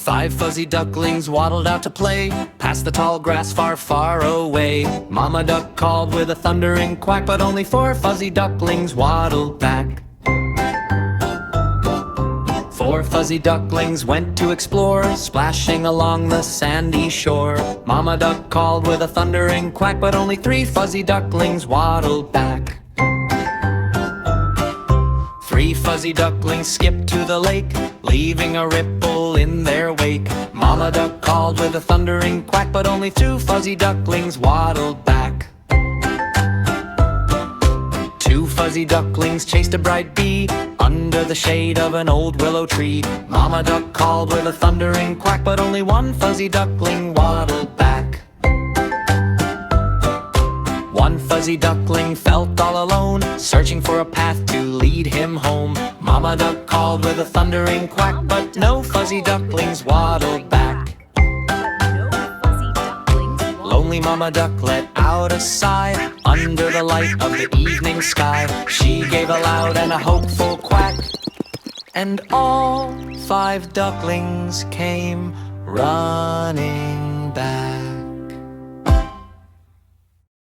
5 fuzzy ducklings waddled out to play, past the tall grass far, far away. Mama duck called with a thundering quack, but only 4 fuzzy ducklings waddled back. 4 fuzzy ducklings went to explore, splashing along the sandy shore. Mama duck called with a thundering quack, but only 3 fuzzy ducklings waddled back. 3 fuzzy ducklings skipped to the lake, leaving a ripple in their wake. Mama duck called with a thundering quack, but only 2 fuzzy ducklings waddled back. 2 fuzzy ducklings chased a bright bee under the shade of an old willow tree. Mama duck called with a thundering quack, but only 1 fuzzy duckling waddled back. 1 fuzzy duckling felt all alone, searching for a path to lead him home. Mama duck called with a thundering quack, but no fuzzy ducklings waddled back. Lonely Mama duck let out a sigh under the light of the evening sky. She gave a loud and a hopeful quack, and all 5 ducklings came running back.